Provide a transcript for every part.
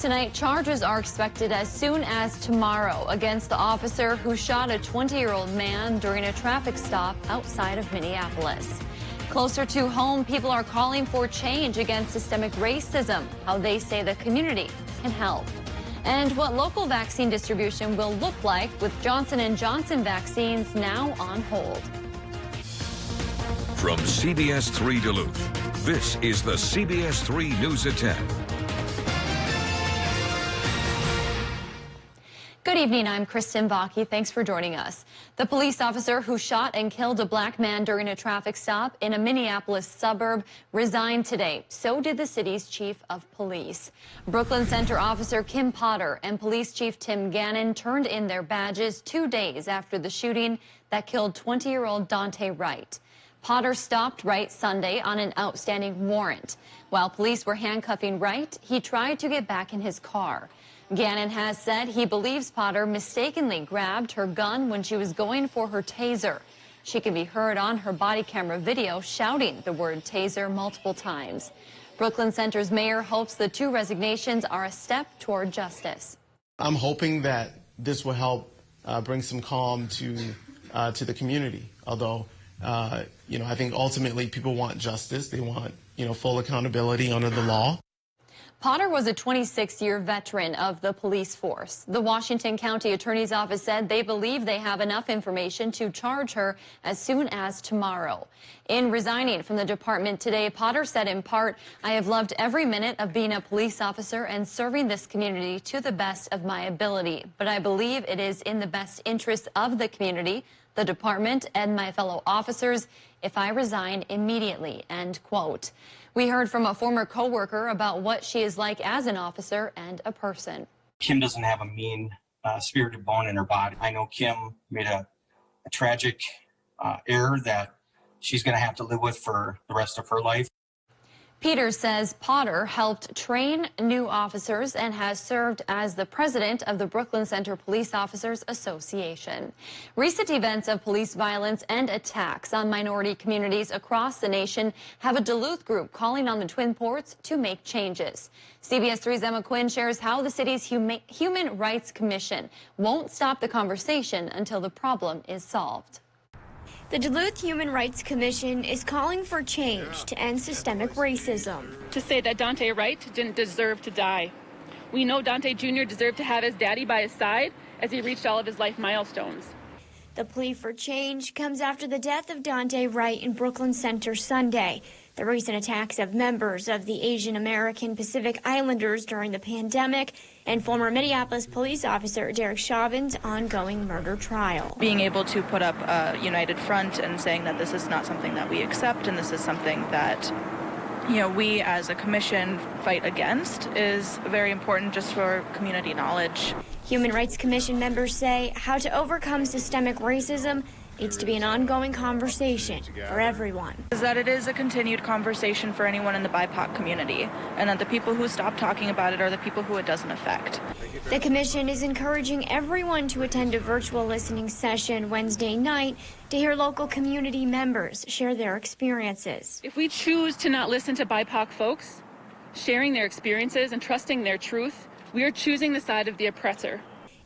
Tonight, charges are expected as soon as tomorrow against the officer who shot a 20-year-old man during a traffic stop outside of Minneapolis. Closer to home, people are calling for change against systemic racism, how they say the community can help, and what local vaccine distribution will look like with Johnson & Johnson vaccines now on hold. From CBS3 Duluth, this is the CBS3 News at 10. Good evening, I'm Kristen Bakke. Thanks for joining us. The police officer who shot and killed a black man during a traffic stop in a Minneapolis suburb resigned today. So did the city's chief of police. Brooklyn Center officer Kim Potter and police chief Tim Gannon turned in their badges 2 days after the shooting that killed 20-year-old Dante Wright. Potter stopped Wright Sunday on an outstanding warrant. While police were handcuffing Wright, he tried to get back in his car. Gannon has said he believes Potter mistakenly grabbed her gun when she was going for her taser. She can be heard on her body camera video shouting the word taser multiple times. Brooklyn Center's mayor hopes the two resignations are a step toward justice. I'm hoping that this will help bring some calm to the community. Although, I think ultimately people want justice. They want, full accountability under the law. Potter was a 26-year veteran of the police force. The Washington County Attorney's Office said they believe they have enough information to charge her as soon as tomorrow. In resigning from the department today, Potter said in part, "I have loved every minute of being a police officer and serving this community to the best of my ability. But I believe it is in the best interest of the community, the department, and my fellow officers if I resign immediately," end quote. We heard from a former coworker about what she is like as an officer and a person. Kim doesn't have a mean-spirited bone in her body. I know Kim made a tragic error that she's going to have to live with for the rest of her life. Peters says Potter helped train new officers and has served as the president of the Brooklyn Center Police Officers Association. Recent events of police violence and attacks on minority communities across the nation have a Duluth group calling on the Twin Ports to make changes. CBS3's Emma Quinn shares how the city's Human Rights Commission won't stop the conversation until the problem is solved. The Duluth Human Rights Commission is calling for change to end systemic racism. To say that Dante Wright didn't deserve to die. We know Dante Jr. deserved to have his daddy by his side as he reached all of his life milestones. The plea for change comes after the death of Dante Wright in Brooklyn Center Sunday. The recent attacks of members of the Asian American Pacific Islanders during the pandemic and former Minneapolis police officer Derek Chauvin's ongoing murder trial. Being able to put up a united front and saying that this is not something that we accept and this is something that we as a commission fight against is very important just for community knowledge. Human Rights Commission members say how to overcome systemic racism needs to be an ongoing conversation for everyone. Is that it is a continued conversation for anyone in the BIPOC community, and that the people who stop talking about it are the people who it doesn't affect. The commission is encouraging everyone to attend a virtual listening session Wednesday night to hear local community members share their experiences. If we choose to not listen to BIPOC folks, sharing their experiences and trusting their truth, we are choosing the side of the oppressor.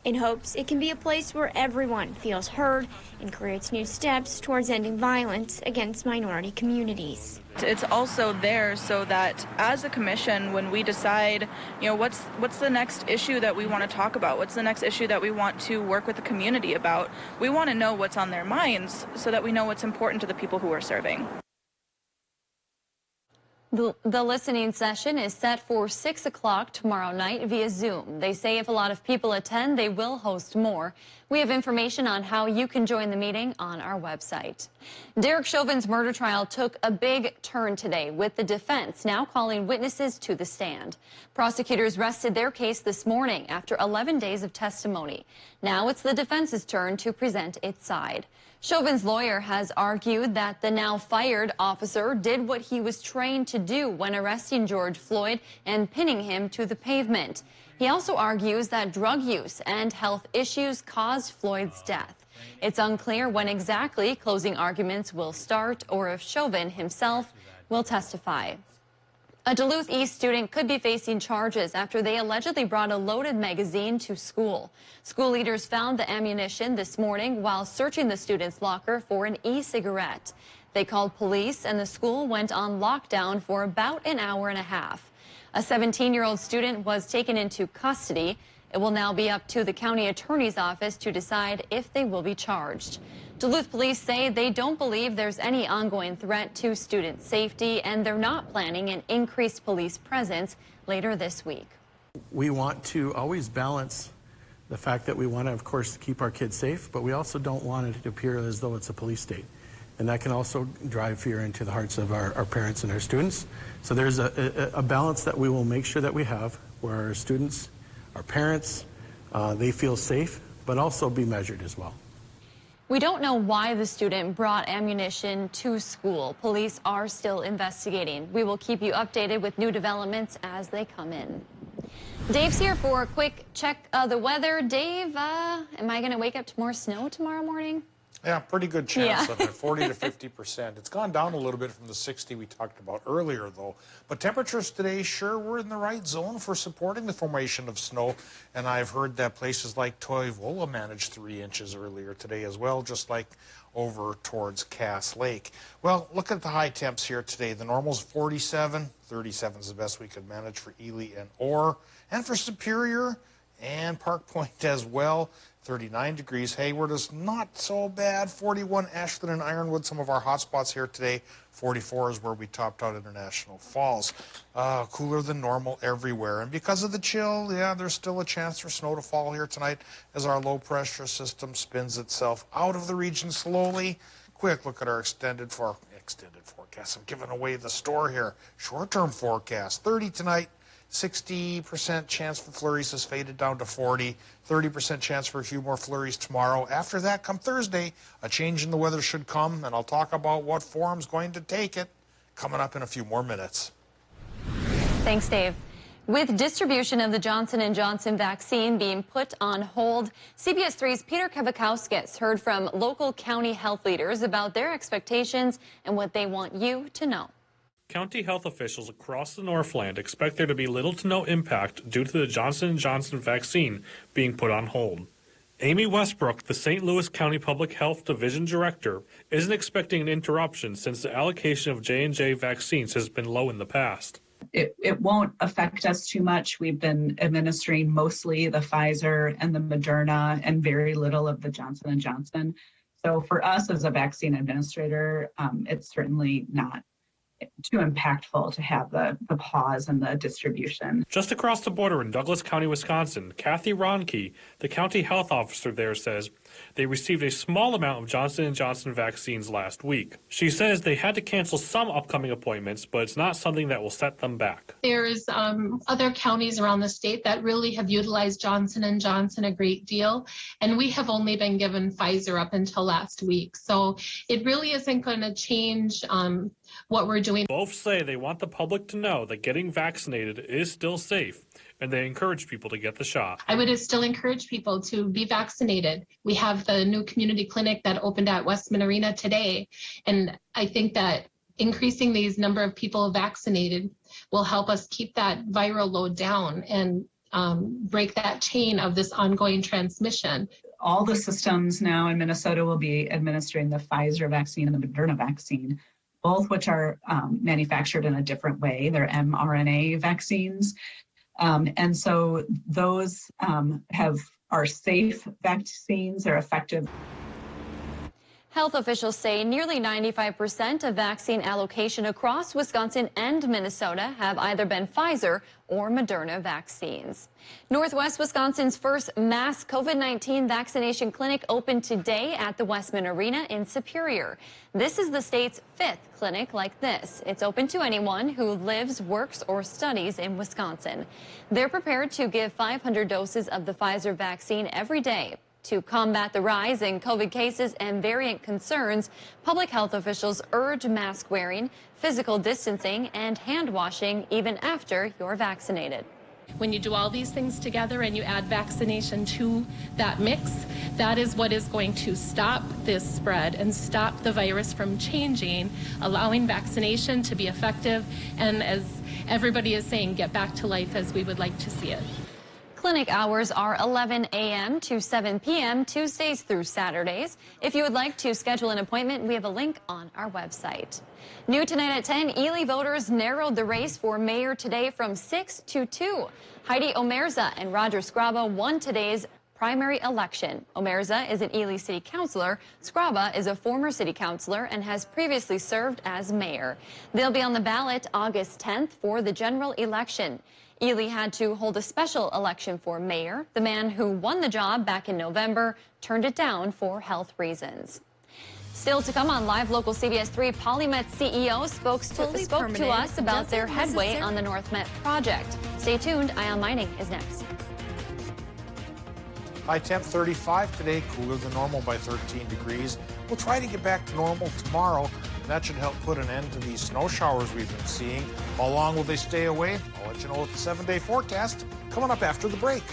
In hopes it can be a place where everyone feels heard and creates new steps towards ending violence against minority communities. It's also there so that as a commission, when we decide, what's the next issue that we want to talk about, what's the next issue that we want to work with the community about, we want to know what's on their minds so that we know what's important to the people who we're serving. The listening session is set for 6 o'clock tomorrow night via Zoom. They say if a lot of people attend, they will host more. We have information on how you can join the meeting on our website. Derek Chauvin's murder trial took a big turn today, with the defense now calling witnesses to the stand. Prosecutors rested their case this morning after 11 days of testimony. Now it's the defense's turn to present its side. Chauvin's lawyer has argued that the now fired officer did what he was trained to do when arresting George Floyd and pinning him to the pavement. He also argues that drug use and health issues caused Floyd's death. It's unclear when exactly closing arguments will start or if Shovin himself will testify. A Duluth East student could be facing charges after they allegedly brought a loaded magazine to school. School leaders found the ammunition this morning while searching the student's locker for an e-cigarette. They called police and the school went on lockdown for about an hour and a half. A 17-year-old student was taken into custody. It will now be up to the county attorney's office to decide if they will be charged. Duluth police say they don't believe there's any ongoing threat to student safety, and they're not planning an increased police presence later this week. We want to always balance the fact that we want to, of course, keep our kids safe, but we also don't want it to appear as though it's a police state. And that can also drive fear into the hearts of our parents and our students. So there's a balance that we will make sure that we have where our students, our parents, they feel safe, but also be measured as well. We don't know why the student brought ammunition to school. Police are still investigating. We will keep you updated with new developments as they come in. Dave's here for a quick check of the weather. Dave, am I going to wake up to more snow tomorrow morning? Yeah, pretty good chance of it, 40 to 50%. It's gone down a little bit from the 60 we talked about earlier, though. But temperatures today, sure, we're in the right zone for supporting the formation of snow. And I've heard that places like Toivola managed 3 inches earlier today as well, just like over towards Cass Lake. Well, look at the high temps here today. The normal's 47. 37 is the best we could manage for Ely and Orr. And for Superior and Park Point as well. 39 degrees. Hayward is not so bad. 41 Ashland and Ironwood, some of our hot spots here today. 44 is where we topped out International Falls. Cooler than normal everywhere. And because of the chill, yeah, there's still a chance for snow to fall here tonight as our low pressure system spins itself out of the region slowly. Quick look at our extended forecast. I'm giving away the store here. Short-term forecast. 30 tonight. 60% chance for flurries has faded down to 40, 30% chance for a few more flurries tomorrow. After that, come Thursday, a change in the weather should come, and I'll talk about what form's going to take it coming up in a few more minutes. Thanks, Dave. With distribution of the Johnson & Johnson vaccine being put on hold, CBS3's Peter Kavakauskis heard from local county health leaders about their expectations and what they want you to know. County health officials across the Northland expect there to be little to no impact due to the Johnson & Johnson vaccine being put on hold. Amy Westbrook, the St. Louis County Public Health Division Director, isn't expecting an interruption since the allocation of J&J vaccines has been low in the past. It won't affect us too much. We've been administering mostly the Pfizer and the Moderna and very little of the Johnson & Johnson. So for us as a vaccine administrator, it's certainly not too impactful to have the pause and the distribution. Just across the border in Douglas County, Wisconsin, Kathy Ronke, the county health officer there, says they received a small amount of Johnson & Johnson vaccines last week. She says they had to cancel some upcoming appointments, but it's not something that will set them back. There's other counties around the state that really have utilized Johnson & Johnson a great deal, and we have only been given Pfizer up until last week. So it really isn't going to change what we're doing. Both say they want the public to know that getting vaccinated is still safe, and they encourage people to get the shot. I would still encourage people to be vaccinated. We have the new community clinic that opened at Westman Arena today, and I think that increasing these number of people vaccinated will help us keep that viral load down and break that chain of this ongoing transmission. All the systems now in Minnesota will be administering the Pfizer vaccine and the Moderna vaccine, both which are manufactured in a different way. They're mRNA vaccines. And so those are safe vaccines. They're effective. Health officials say nearly 95% of vaccine allocation across Wisconsin and Minnesota have either been Pfizer or Moderna vaccines. Northwest Wisconsin's first mass COVID-19 vaccination clinic opened today at the Westman Arena in Superior. This is the state's 5th clinic like this. It's open to anyone who lives, works, or studies in Wisconsin. They're prepared to give 500 doses of the Pfizer vaccine every day. To combat the rise in COVID cases and variant concerns, public health officials urge mask wearing, physical distancing, and hand washing even after you're vaccinated. When you do all these things together and you add vaccination to that mix, that is what is going to stop this spread and stop the virus from changing, allowing vaccination to be effective, and as everybody is saying, get back to life as we would like to see it. Clinic hours are 11 a.m. to 7 p.m. Tuesdays through Saturdays. If you would like to schedule an appointment, we have a link on our website. New tonight at 10, Ely voters narrowed the race for mayor today from 6 to 2. Heidi Omerza and Roger Scraba won today's primary election. Omerza is an Ely city councilor. Scraba is a former city councilor and has previously served as mayor. They'll be on the ballot August 10th for the general election. Ely had to hold a special election for mayor. The man who won the job back in November turned it down for health reasons. Still to come on Live Local CBS 3, PolyMet CEO spoke to us about their headway on the North Met project. Stay tuned. Ion Mining is next. High temp 35 today, cooler than normal by 13 degrees. We'll try to get back to normal tomorrow, and that should help put an end to these snow showers we've been seeing. How long will they stay away? I'll let you know with the 7-day forecast coming up after the break.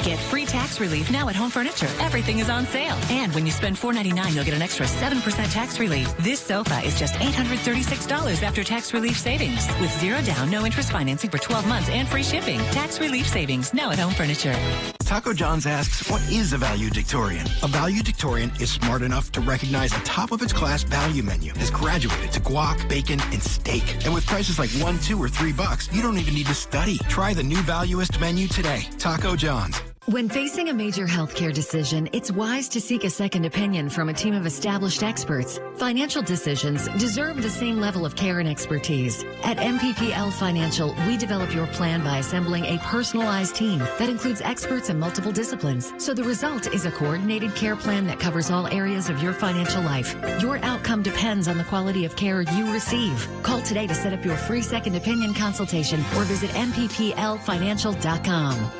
Get free tax relief now at Home Furniture. Everything is on sale. And when you spend $4.99, you'll get an extra 7% tax relief. This sofa is just $836 after tax relief savings. With zero down, no interest financing for 12 months and free shipping. Tax relief savings now at Home Furniture. Taco John's asks, what is a valedictorian? A valedictorian is smart enough to recognize the top-of-its-class value menu has graduated to guac, bacon, and steak. And with prices like $1, $2, or $3, you don't even need to study. Try the new Valuist menu today. Taco John's. When facing a major healthcare decision, it's wise to seek a second opinion from a team of established experts. Financial decisions deserve the same level of care and expertise. At MPPL Financial, we develop your plan by assembling a personalized team that includes experts in multiple disciplines. So the result is a coordinated care plan that covers all areas of your financial life. Your outcome depends on the quality of care you receive. Call today to set up your free second opinion consultation or visit MPPLfinancial.com.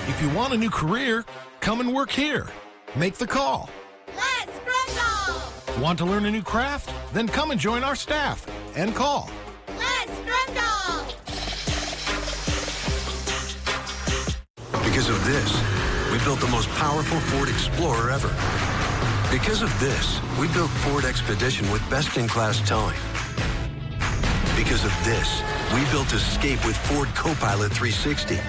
If you want a new career, come and work here. Make the call. Let's Grendel! Want to learn a new craft? Then come and join our staff and call. Let's Grendel! Because of this, we built the most powerful Ford Explorer ever. Because of this, we built Ford Expedition with best-in-class towing. Because of this, we built Escape with Ford Copilot 360.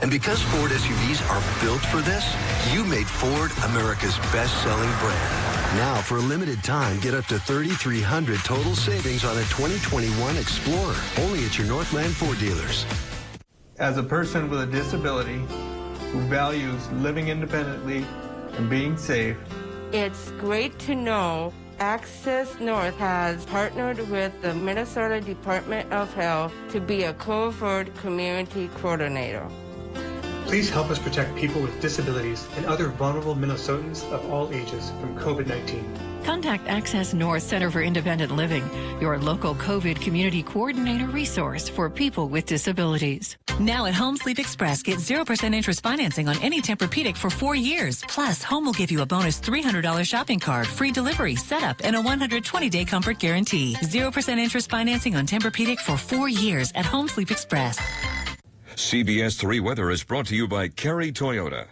And because Ford SUVs are built for this, you made Ford America's best-selling brand. Now, for a limited time, get up to $3,300 total savings on a 2021 Explorer, only at your Northland Ford dealers. As a person with a disability who values living independently and being safe, it's great to know Access North has partnered with the Minnesota Department of Health to be a covert community coordinator. Please help us protect people with disabilities and other vulnerable Minnesotans of all ages from COVID-19. Contact Access North Center for Independent Living, your local COVID community coordinator resource for people with disabilities. Now at Home Sleep Express, get 0% interest financing on any Tempur-Pedic for 4 years. Plus, Home will give you a bonus $300 shopping card, free delivery, setup, and a 120-day comfort guarantee. 0% interest financing on Tempur-Pedic for 4 years at Home Sleep Express. CBS 3 Weather is brought to you by Carey Toyota.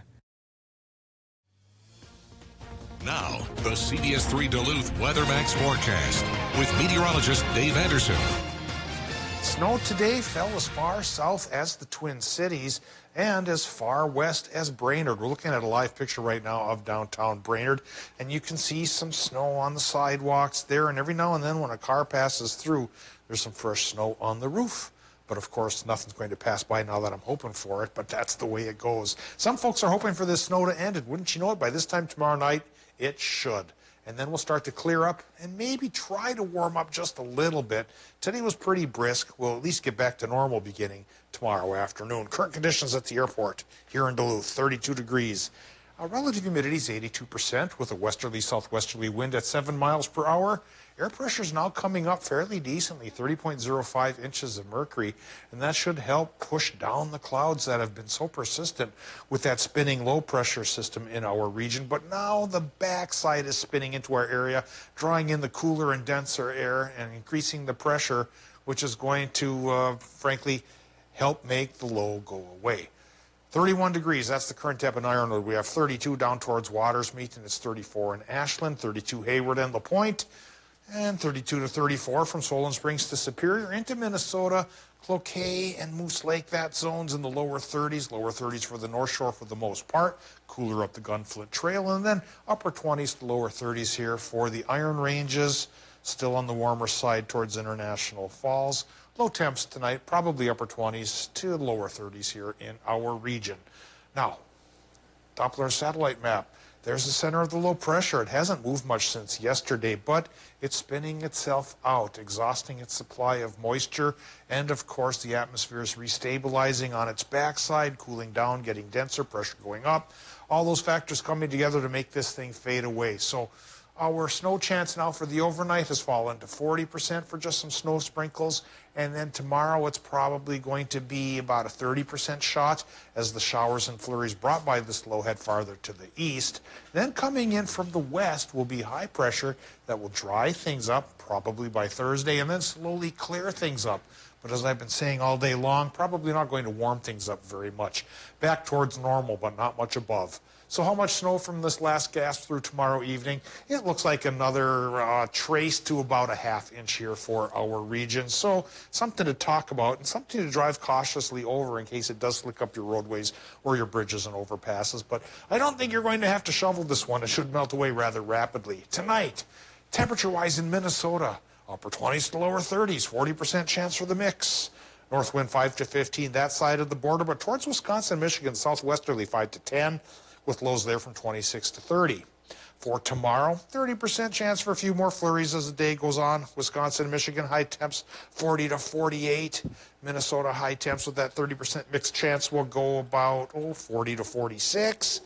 Now, the CBS 3 Duluth WeatherMax forecast with meteorologist Dave Anderson. Snow today fell as far south as the Twin Cities and as far west as Brainerd. We're looking at a live picture right now of downtown Brainerd, and you can see some snow on the sidewalks there, and every now and then when a car passes through, there's some fresh snow on the roof. But of course, nothing's going to pass by now that I'm hoping for it, but that's the way it goes. Some folks are hoping for this snow to end, and wouldn't you know it, by this time tomorrow night, it should. And then we'll start to clear up and maybe try to warm up just a little bit. Today was pretty brisk. We'll at least get back to normal beginning tomorrow afternoon. Current conditions at the airport here in Duluth, 32 degrees. Relative humidity is 82% with a westerly-southwesterly wind at 7 miles per hour. Air pressure is now coming up fairly decently, 30.05 inches of mercury, and that should help push down the clouds that have been so persistent with that spinning low-pressure system in our region. But now the backside is spinning into our area, drawing in the cooler and denser air and increasing the pressure, which is going to, frankly, help make the low go away. 31 degrees, that's the current temp in Ironwood. We have 32 down towards Watersmeet, and it's 34 in Ashland, 32 Hayward and LaPointe, and 32 to 34 from Solon Springs to Superior into Minnesota, Cloquet and Moose Lake. That zone's in the lower 30s for the North Shore for the most part. Cooler up the Gunflint Trail, and then upper 20s to lower 30s here for the Iron Ranges, still on the warmer side towards International Falls. Low temps tonight, probably upper 20s to lower 30s here in our region. Now, Doppler satellite map. There's the center of the low pressure. It hasn't moved much since yesterday, but it's spinning itself out, exhausting its supply of moisture. And, of course, the atmosphere is restabilizing on its backside, cooling down, getting denser, pressure going up. All those factors coming together to make this thing fade away. So our snow chance now for the overnight has fallen to 40% for just some snow sprinkles. And then tomorrow it's probably going to be about a 30% shot as the showers and flurries brought by this low head farther to the east. Then coming in from the west will be high pressure that will dry things up probably by Thursday and then slowly clear things up. But as I've been saying all day long, probably not going to warm things up very much. Back towards normal, but not much above. So how much snow from this last gasp through tomorrow evening? It looks like another trace to about a ½ inch here for our region. So something to talk about and something to drive cautiously over in case it does slick up your roadways or your bridges and overpasses. But I don't think you're going to have to shovel this one. It should melt away rather rapidly. Tonight, temperature-wise in Minnesota, upper 20s to lower 30s, 40% chance for the mix. North wind 5 to 15, that side of the border, but towards Wisconsin, Michigan, southwesterly 5 to 10. With lows there from 26 to 30. For tomorrow, 30% chance for a few more flurries as the day goes on. Wisconsin, Michigan, high temps 40 to 48. Minnesota, high temps with that 30% mixed chance will go about 40 to 46.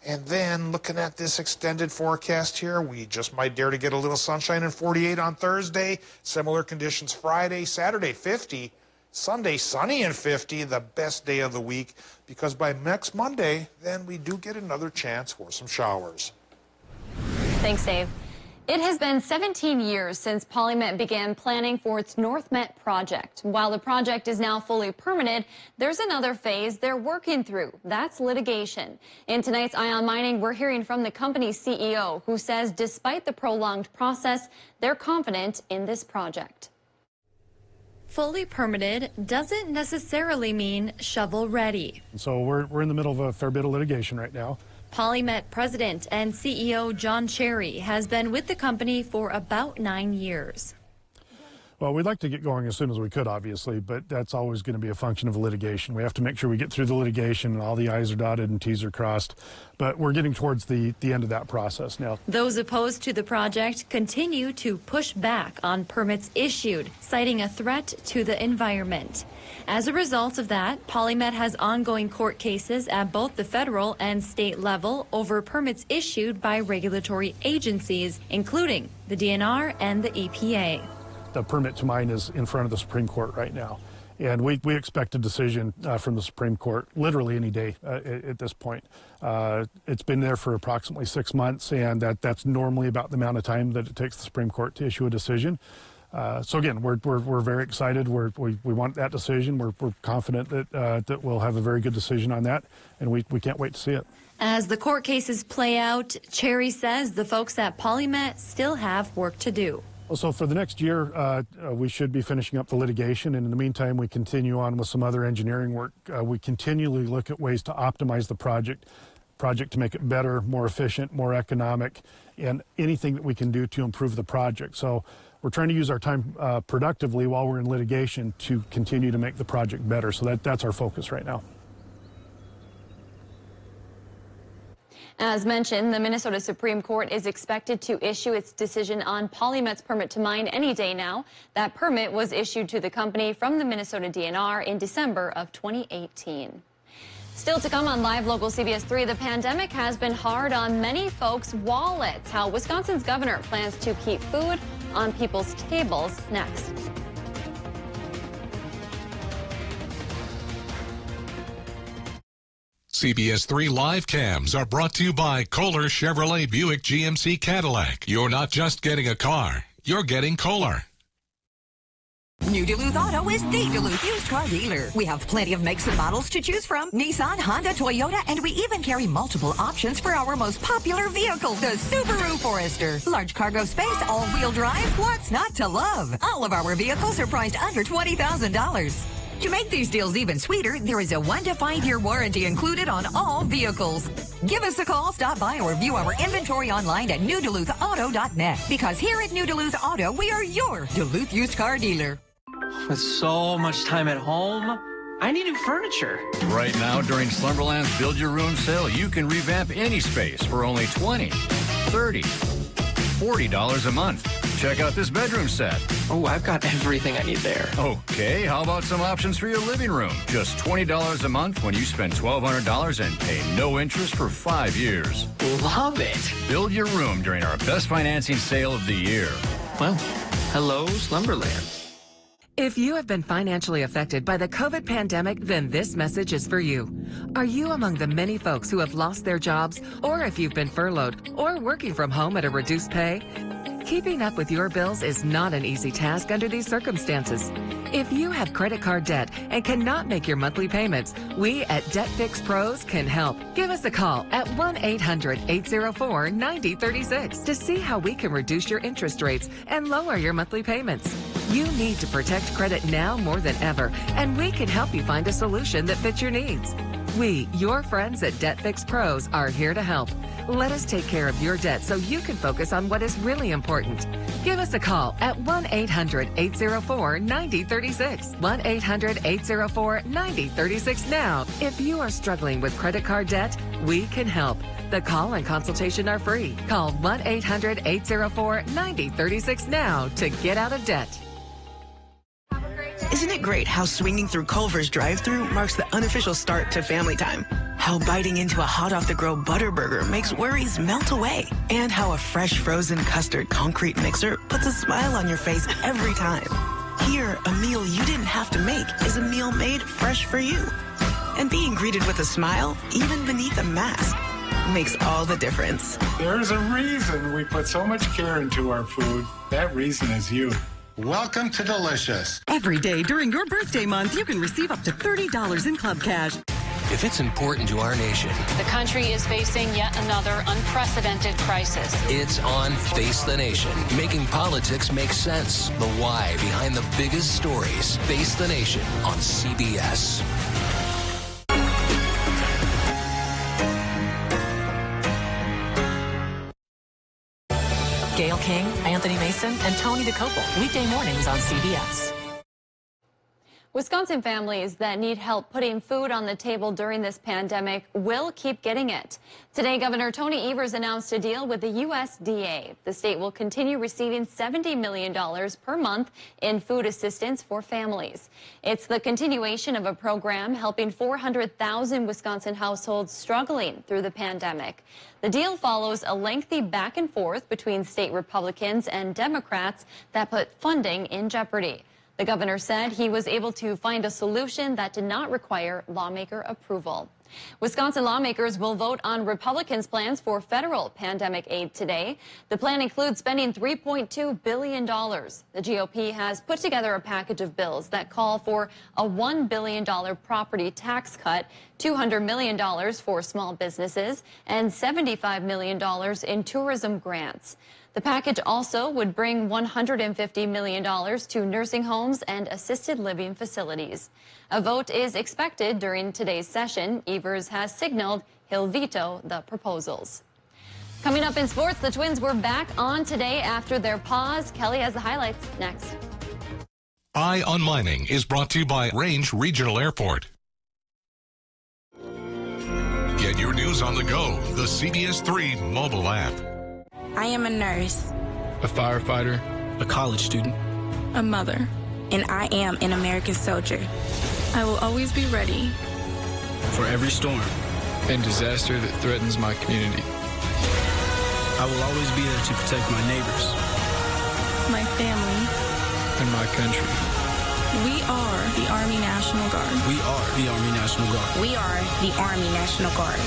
And then looking at this extended forecast here, we just might dare to get a little sunshine and 48 on Thursday. Similar conditions Friday, Saturday 50. Sunday, sunny and 50, the best day of the week, because by next Monday, then we do get another chance for some showers. Thanks, Dave. It has been 17 years since PolyMet began planning for its NorthMet project. While the project is now fully permitted, there's another phase they're working through. That's litigation. In tonight's Ion Mining, we're hearing from the company's CEO, who says despite the prolonged process, they're confident in this project. Fully permitted doesn't necessarily mean shovel-ready. So we're in the middle of a fair bit of litigation right now. PolyMet President and CEO John Cherry has been with the company for about 9 years. Well, we'd like to get going as soon as we could, obviously, but that's always going to be a function of litigation. We have to make sure we get through the litigation and all the I's are dotted and T's are crossed. But we're getting towards the end of that process now. Those opposed to the project continue to push back on permits issued, citing a threat to the environment. As a result of that, PolyMet has ongoing court cases at both the federal and state level over permits issued by regulatory agencies, including the DNR and the EPA. The permit to mine is in front of the Supreme Court right now. And we expect a decision from the Supreme Court literally any day at this point. It's been there for approximately 6 months, and that's normally about the amount of time that it takes the Supreme Court to issue a decision. So again, we're very excited. We want that decision. We're confident that we'll have a very good decision on that, and we can't wait to see it. As the court cases play out, Cherry says the folks at PolyMet still have work to do. Well, so for the next year, we should be finishing up the litigation, and in the meantime, we continue on with some other engineering work. We continually look at ways to optimize the project to make it better, more efficient, more economic, and anything that we can do to improve the project. So we're trying to use our time productively while we're in litigation to continue to make the project better. So that's our focus right now. As mentioned, the Minnesota Supreme Court is expected to issue its decision on PolyMet's permit to mine any day now. That permit was issued to the company from the Minnesota DNR in December of 2018. Still to come on Live Local CBS 3, the pandemic has been hard on many folks' wallets. How Wisconsin's governor plans to keep food on people's tables next. CBS 3 live cams are brought to you by Kohler Chevrolet Buick GMC Cadillac. You're not just getting a car, you're getting Kohler. New Duluth Auto is the Duluth used car dealer. We have plenty of makes and models to choose from. Nissan, Honda, Toyota, and we even carry multiple options for our most popular vehicle, the Subaru Forester. Large cargo space, all-wheel drive, what's not to love? All of our vehicles are priced under $20,000. To make these deals even sweeter, there is a 1 to 5 year warranty included on all vehicles. Give us a call, stop by, or view our inventory online at newduluthauto.net. Because here at New Duluth Auto, we are your Duluth used car dealer. With so much time at home, I need new furniture. Right now, during Slumberland's Build Your Room sale, you can revamp any space for only $20, $30, $40 a month. Check out this bedroom set. Oh, I've got everything I need there. Okay, how about some options for your living room? Just $20 a month when you spend $1,200 and pay no interest for 5 years. Love it. Build your room during our best financing sale of the year. Well, hello, Slumberland. If you have been financially affected by the COVID pandemic, then this message is for you. Are you among the many folks who have lost their jobs, or if you've been furloughed, or working from home at a reduced pay? Keeping up with your bills is not an easy task under these circumstances. If you have credit card debt and cannot make your monthly payments, we at Debt Fix Pros can help. Give us a call at 1-800-804-9036 to see how we can reduce your interest rates and lower your monthly payments. You need to protect credit now more than ever, and we can help you find a solution that fits your needs. We, your friends at Debt Fix Pros, are here to help. Let us take care of your debt so you can focus on what is really important. Give us a call at 1-800-804-9036. 1-800-804-9036 now. If you are struggling with credit card debt, we can help. The call and consultation are free. Call 1-800-804-9036 now to get out of debt. Isn't it great how swinging through Culver's drive-thru marks the unofficial start to family time? How biting into a hot-off-the-grill Butterburger makes worries melt away? And how a fresh frozen custard concrete mixer puts a smile on your face every time. Here, a meal you didn't have to make is a meal made fresh for you. And being greeted with a smile, even beneath a mask, makes all the difference. There's a reason we put so much care into our food. That reason is you. Welcome to Delicious. Every day during your birthday month, you can receive up to $30 in club cash. If it's important to our nation, the country is facing yet another unprecedented crisis. It's on Face the Nation, making politics make sense. The why behind the biggest stories. Face the Nation on CBS. Gail King, Anthony Mason, and Tony DeCoppel. Weekday mornings on CBS. Wisconsin families that need help putting food on the table during this pandemic will keep getting it. Today, Governor Tony Evers announced a deal with the USDA. The state will continue receiving $70 million per month in food assistance for families. It's the continuation of a program helping 400,000 Wisconsin households struggling through the pandemic. The deal follows a lengthy back and forth between state Republicans and Democrats that put funding in jeopardy. The governor said he was able to find a solution that did not require lawmaker approval. Wisconsin lawmakers will vote on Republicans' plans for federal pandemic aid today. The plan includes spending $3.2 billion. The GOP has put together a package of bills that call for a $1 billion property tax cut, $200 million for small businesses, and $75 million in tourism grants. The package also would bring $150 million to nursing homes and assisted living facilities. A vote is expected during today's session. Evers has signaled he'll veto the proposals. Coming up in sports, the Twins were back on today after their pause. Kelly has the highlights next. Eye on Mining is brought to you by Range Regional Airport. Get your news on the go, the CBS3 mobile app. I am a nurse, a firefighter, a college student, a mother, and I am an American soldier. I will always be ready for every storm and disaster that threatens my community. I will always be there to protect my neighbors, my family, and my country. We are the Army National Guard. We are the Army National Guard. We are the Army National Guard.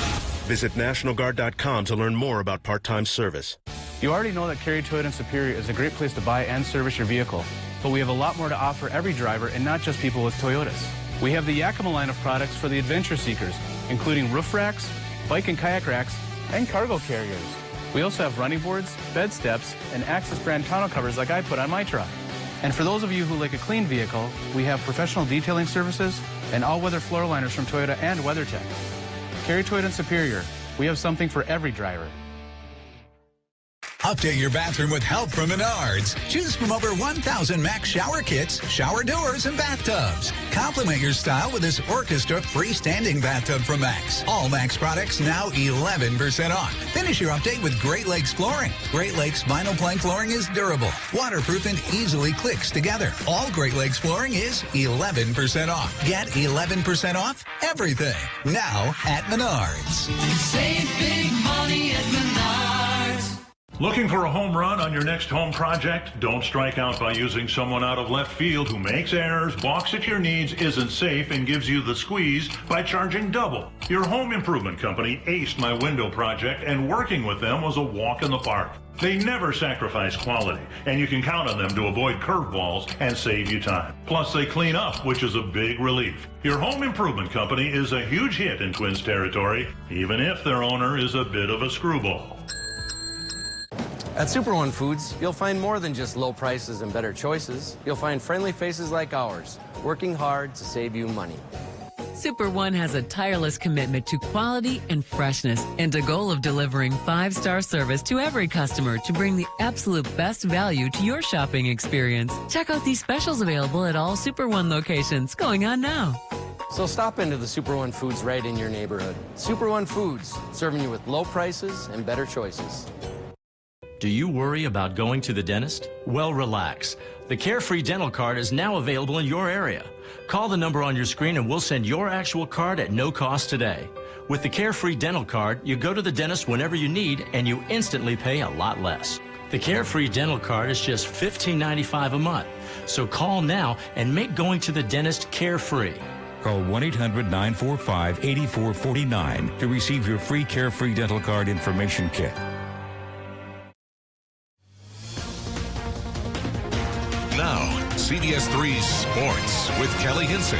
Visit nationalguard.com to learn more about part-time service. You already know that Carey Toyota Superior is a great place to buy and service your vehicle, but we have a lot more to offer every driver and not just people with Toyotas. We have the Yakima line of products for the adventure seekers, including roof racks, bike and kayak racks, and cargo carriers. We also have running boards, bed steps, and Access brand tonneau covers like I put on my truck. And for those of you who like a clean vehicle, we have professional detailing services and all-weather floor liners from Toyota and WeatherTech. Carey Toyota Superior, we have something for every driver. Update your bathroom with help from Menards. Choose from over 1,000 Max shower kits, shower doors, and bathtubs. Complement your style with this Orchestra freestanding bathtub from Max. All Max products now 11% off. Finish your update with Great Lakes Flooring. Great Lakes vinyl plank flooring is durable, waterproof, and easily clicks together. All Great Lakes Flooring is 11% off. Get 11% off everything now at Menards. Save big money at Menards. Looking for a home run on your next home project? Don't strike out by using someone out of left field who makes errors, balks at your needs, isn't safe, and gives you the squeeze by charging double. Your home improvement company aced my window project, and working with them was a walk in the park. They never sacrifice quality, and you can count on them to avoid curveballs and save you time. Plus, they clean up, which is a big relief. Your home improvement company is a huge hit in Twins territory, even if their owner is a bit of a screwball. At Super One Foods, you'll find more than just low prices and better choices. You'll find friendly faces like ours, working hard to save you money. Super One has a tireless commitment to quality and freshness and a goal of delivering 5-star service to every customer to bring the absolute best value to your shopping experience. Check out these specials available at all Super One locations going on now. So stop into the Super One Foods right in your neighborhood. Super One Foods, serving you with low prices and better choices. Do you worry about going to the dentist? Well, relax. The Carefree dental card is now available in your area. Call the number on your screen and we'll send your actual card at no cost today. With the Carefree dental card, you go to the dentist whenever you need and you instantly pay a lot less. The Carefree dental card is just $15.95 a month. So call now and make going to the dentist carefree. Call 1-800-945-8449 to receive your free Carefree dental card information kit. Now, CBS3 Sports with Kelly Hinson.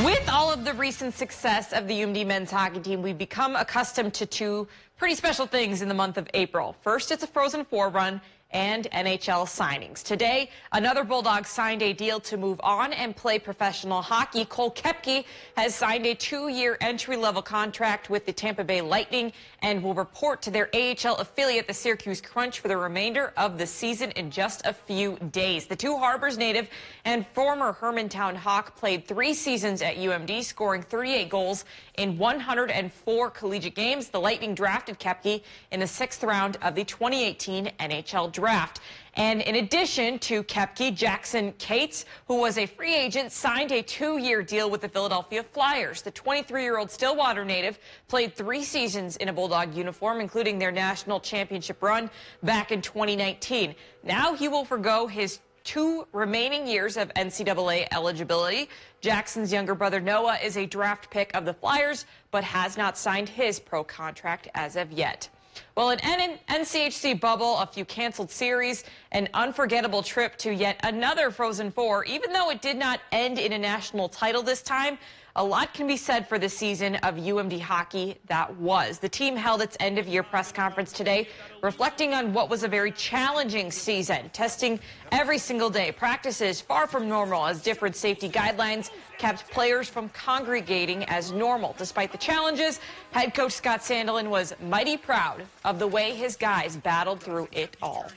With all of the recent success of the UMD men's hockey team, we've become accustomed to two pretty special things in the month of April. First, it's a Frozen Four run and NHL signings. Today, another Bulldog signed a deal to move on and play professional hockey. Cole Koepke has signed a 2-year entry-level contract with the Tampa Bay Lightning and will report to their AHL affiliate, the Syracuse Crunch, for the remainder of the season in just a few days. The Two Harbors native and former Hermantown Hawk played 3 seasons at UMD, scoring 38 goals in 104 collegiate games. The Lightning drafted Koepke in the 6th round of the 2018 NHL draft. And in addition to Koepke, Jackson Cates, who was a free agent, signed a 2-year deal with the Philadelphia Flyers. The 23-year-old Stillwater native played 3 seasons in a Bulldog uniform, including their national championship run back in 2019. Now he will forgo his 2 remaining years of NCAA eligibility. Jackson's younger brother Noah is a draft pick of the Flyers, but has not signed his pro contract as of yet. Well, an NCHC bubble, a few canceled series, an unforgettable trip to yet another Frozen Four. Even though it did not end in a national title this time, a lot can be said for the season of UMD hockey that was. The team held its end-of-year press conference today, reflecting on what was a very challenging season, testing every single day. Practices far from normal as different safety guidelines kept players from congregating as normal. Despite the challenges, head coach Scott Sandelin was mighty proud of the way his guys battled through it all.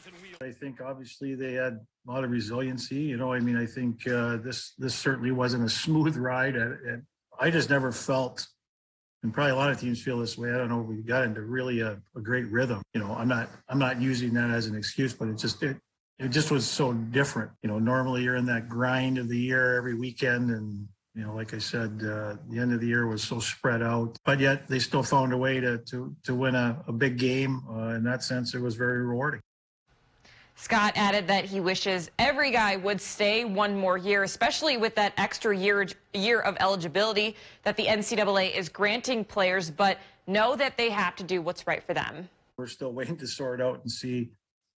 I think obviously they had a lot of resiliency. You know, I mean, I think this certainly wasn't a smooth ride. I just never felt, and probably a lot of teams feel this way, I don't know, we got into really a great rhythm. You know, I'm not using that as an excuse, but it just was so different. You know, normally you're in that grind of the year every weekend, and You know, like I said, the end of the year was so spread out, but yet they still found a way to win a big game. In that sense, it was very rewarding. Scott added that he wishes every guy would stay one more year, especially with that extra year of eligibility that the NCAA is granting players, but know that they have to do what's right for them. We're still waiting to sort out and see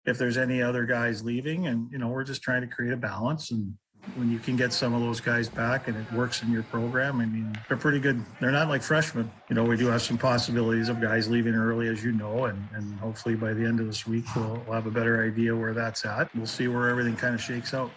if there's any other guys leaving. And, you know, we're just trying to create a balance. And when you can get some of those guys back and it works in your program, I mean, they're pretty good. They're not like freshmen. You know, we do have some possibilities of guys leaving early, as you know, and hopefully by the end of this week, we'll have a better idea where that's at. We'll see where everything kind of shakes out.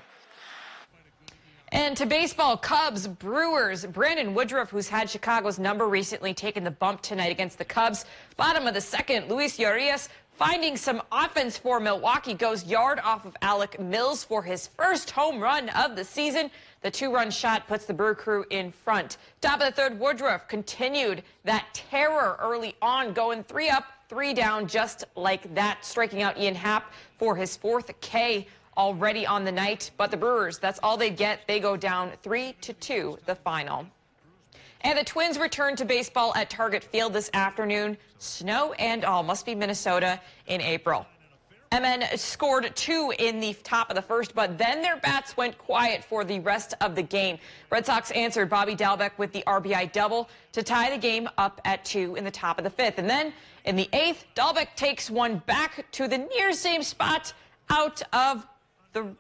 And to baseball, Cubs, Brewers, Brandon Woodruff, who's had Chicago's number recently, taking the bump tonight against the Cubs. Bottom of the second, Luis Urias finding some offense for Milwaukee, goes yard off of Alec Mills for his first home run of the season. The two-run shot puts the Brew Crew in front. Top of the third, Woodruff continued that terror early on, going 3 up, 3 down, just like that, striking out Ian Happ for his 4th K already on the night. But the Brewers, that's all they get. They go down 3-2, the final. And the Twins return to baseball at Target Field this afternoon. Snow and all, must be Minnesota in April. MN scored 2 in the top of the first, but then their bats went quiet for the rest of the game. Red Sox answered Bobby Dalbec with the RBI double to tie the game up at 2 in the top of the 5th. And then in the 8th, Dalbec takes one back to the near same spot out of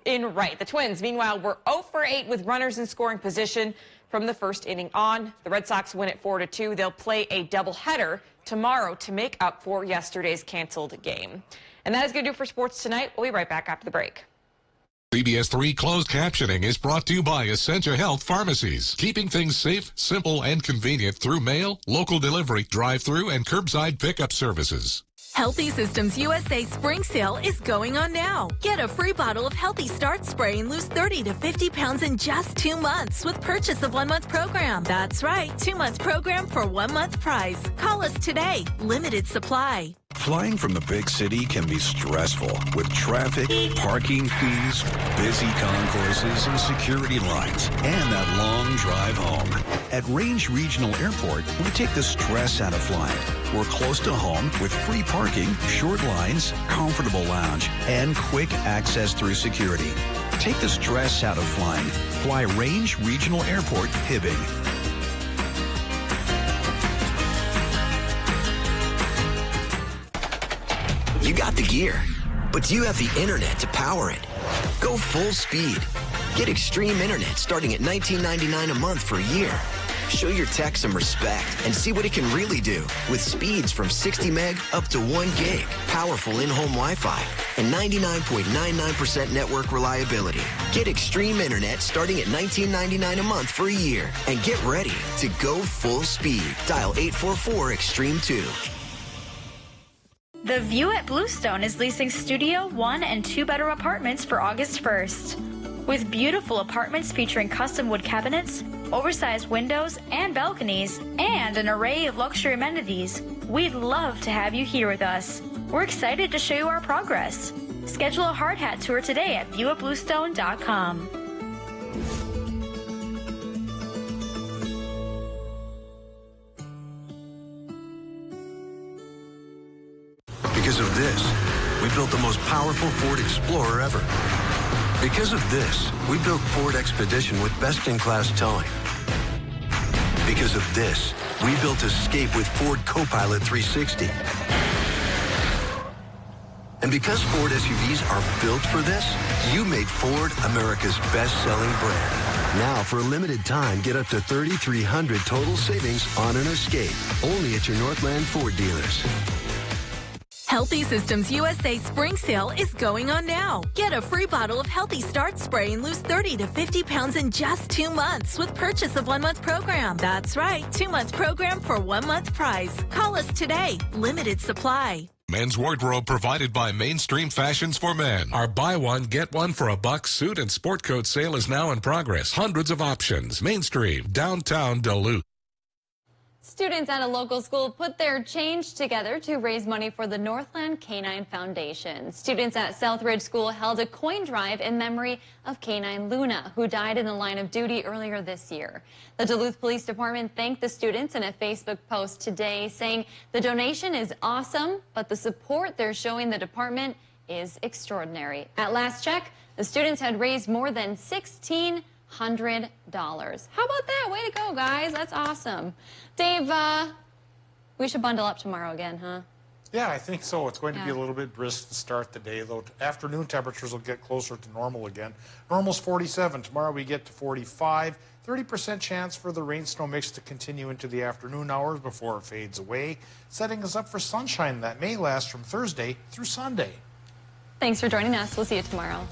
in right. The Twins, meanwhile, were 0 for 8 with runners in scoring position from the first inning on. The Red Sox win it 4-2. They'll play a doubleheader tomorrow to make up for yesterday's canceled game. And that is going to do it for sports tonight. We'll be right back after the break. CBS3 closed captioning is brought to you by Essentia Health Pharmacies, keeping things safe, simple, and convenient through mail, local delivery, drive-through, and curbside pickup services. Healthy Systems USA Spring Sale is going on now. Get a free bottle of Healthy Start Spray and lose 30 to 50 pounds in just 2 months with purchase of 1-month program. That's right, 2-month program for 1-month price. Call us today. Limited supply. Flying from the big city can be stressful with traffic, parking fees, busy concourses, and security lines, and that long drive home. At Range Regional Airport, we take the stress out of flying. We're close to home with free parking, short lines, comfortable lounge, and quick access through security. Take the stress out of flying. Fly Range Regional Airport, Hibbing. You got the gear, but do you have the internet to power it? Go full speed. Get extreme internet starting at $19.99 a month for a year. Show your tech some respect and see what it can really do with speeds from 60 meg up to 1 gig, powerful in-home Wi-Fi, and 99.99% network reliability. Get extreme internet starting at $19.99 a month for a year and get ready to go full speed. Dial 844-EXTREME2. The View at Bluestone is leasing studio, 1- and 2-bedroom apartments for August 1st. With beautiful apartments featuring custom wood cabinets, oversized windows and balconies, and an array of luxury amenities, we'd love to have you here with us. We're excited to show you our progress. Schedule a hard hat tour today at viewatbluestone.com. Because of this, we built the most powerful Ford Explorer ever. Because of this, we built Ford Expedition with best-in-class towing. Because of this, we built Escape with Ford Copilot 360. And because Ford SUVs are built for this, you made Ford America's best-selling brand. Now, for a limited time, get up to $3,300 total savings on an Escape, only at your Northland Ford dealers. Healthy Systems USA Spring Sale is going on now. Get a free bottle of Healthy Start Spray and lose 30 to 50 pounds in just 2 months with purchase of 1-month program. That's right, 2-month program for 1-month price. Call us today. Limited supply. Men's wardrobe provided by Mainstream Fashions for Men. Our buy one, get one for $1 suit and sport coat sale is now in progress. Hundreds of options. Mainstream, downtown Duluth. Students at a local school put their change together to raise money for the Northland Canine Foundation. Students at Southridge School held a coin drive in memory of Canine Luna, who died in the line of duty earlier this year. The Duluth Police Department thanked the students in a Facebook post today, saying the donation is awesome, but the support they're showing the department is extraordinary. At last check, the students had raised more than $1,600. How about that? Way to go, guys. That's awesome. Dave, we should bundle up tomorrow again, huh? Yeah, I think so. It's going to be a little bit brisk to start the day, though. Afternoon temperatures will get closer to normal again. Normal's 47. Tomorrow we get to 45. 30% chance for the rain-snow mix to continue into the afternoon hours before it fades away, setting us up for sunshine that may last from Thursday through Sunday. Thanks for joining us. We'll see you tomorrow.